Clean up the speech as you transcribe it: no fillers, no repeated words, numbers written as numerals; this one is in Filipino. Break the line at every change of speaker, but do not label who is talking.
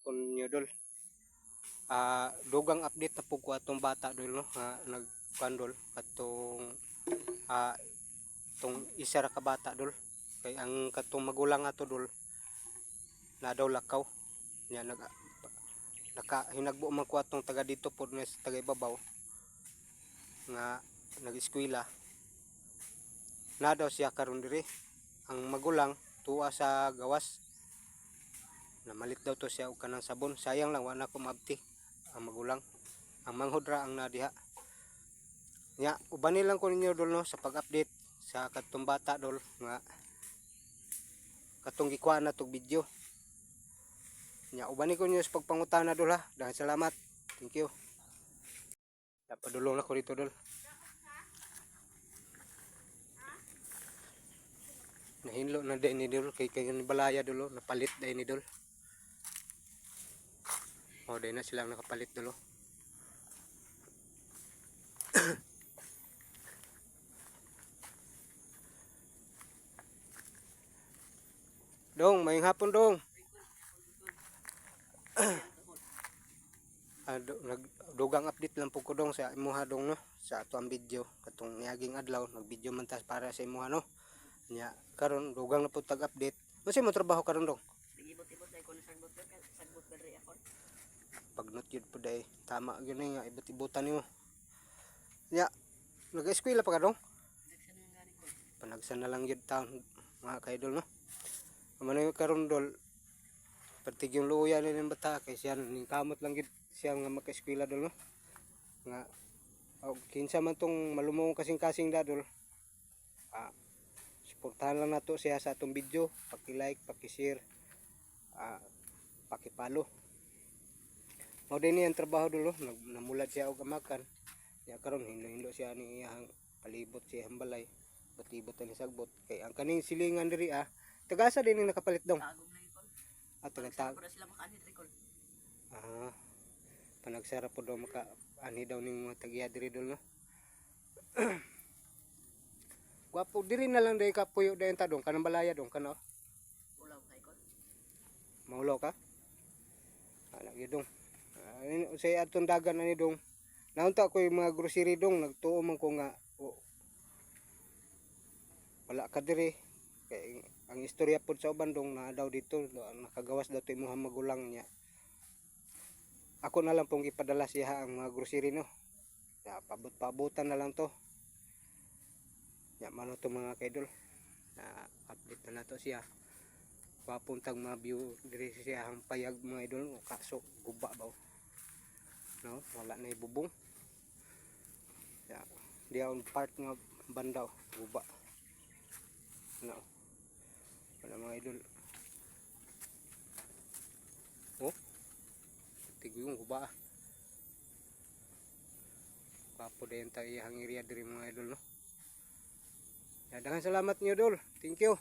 kon nyo dol. Dugang update na po ko atong bata dol no, nagkandol katong tong isa ra ka bata dol. Kay ang katong magulang ato dol na daw lakaw. Nya hinagbo man ko atong taga dito pod na taga ibabaw nga nag-eskwela. Na daw siya karon diri. Ang magulang tuwa sa gawas. Namalit daw to siya og kanang sabon. Sayang lang wala ko maabti ang magulang. Ang manghud ra ang nadiha. Nya ubanin lang ko ninyo dol no sa pag-update sa katong bata dol nga katong gikuha na tog video. Nya ubanin ko ninyo sa pagpangutana dol ha. Daghang salamat. Thank you. Napadulong na ko dito dol. Nahinlo na din ni dol kay ni balaya dol napalit din ni dol. O din na silang nakapalit dol. Dong, mayong hapon dong. Dugang update lang po ko dong sa imuha dong no sa ato ang video katong niaging adlaw nag-video man tas para sa imuha no. Nya karon dugang na po tag-update. Unsa mo trabaho karon dong?
Ibot-ibot dai ko sagbot gadri ako.
Pagnot yun po dai tama gyud nga ibot-ibotan nimo. Nya nag-eskwela pa ka dong? Panagsan na lang yun taon mga kaidol no. Mano yung karon dol pertig yung luya ni ng bata kay siya ning kamot lang gid siya nga maka-eskwela dol no. Nga kinsa man tong malumong kasing-kasing dadol. Suportahan lang nato siya sa atong video, paki-like, paki-share, paki-follow. Mao din ang trabaho dol no, namulad siya og amakan. Ya karon hinlo siya ni iyang palibot siya balay, batibot ni sagbot kay ang kaning silingan diri tagasa din ni nakapalit dong.
Tagom na ikon.
Taga-tag.
Para sila makaanit rikol.
Panagsara po daw maka ani daw ning mga tagiya diri dol no. Gwapo diri na lang day ka puyo dayon ta dong kanang balaya dong kana.
Ulaw kay kon.
Maulaw ka? Ana gyud dong. Usay atong dagan ani dong. Naunta ko yung mga grocery dong nagtuo man ko nga wala ka diri kay ang istorya pod sa uban dong na daw dito nakagawas daw to imong magulang niya. Ako na lang pong ipadala siya ang mga grocery no. Ya pabot-pabotan na lang to. Ya mano to mga kaidol. Update na nato siya. Papuntag mga view diri siya ang payag mga idol kaso guba ba. No, wala na ibubong. Ya, di on part nga banda guba. No. Wala mga idol. Oh. Tigo yung guba. Papo din tayo ihang area diri mga idol no. Ya, daghang salamat niyo dol. Thank you.